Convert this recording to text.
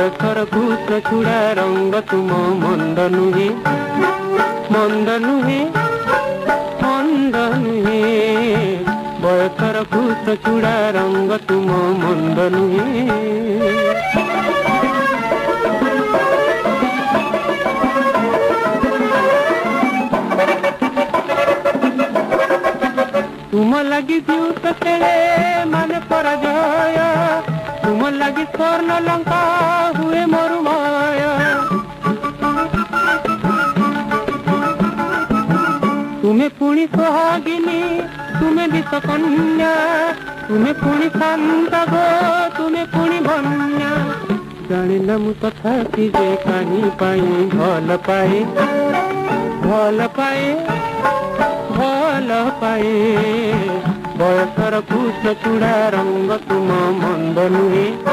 बयसर कृष्ण चूड़ा रंग तुम मंद नुहे मंद नुहे मंद नुहे बयसर कृष्ण चूड़ा रंग तुम मंद नुहे। तुम लगी द्यूत खेले मन पराजय तुम लगी स्वर्ण लंका हुए मरुमय तुम्हें पुणी सोहागिनी तुम्हें विषकन्या तुम्हें पुणी शांत गो तुम्हें पुणी बन्या जानिला मु तथापि जे कानी पाई भल पाए भल पाए भल पाए बयसर कृष्ण चूड़ा रंग तुम मंद नुहे।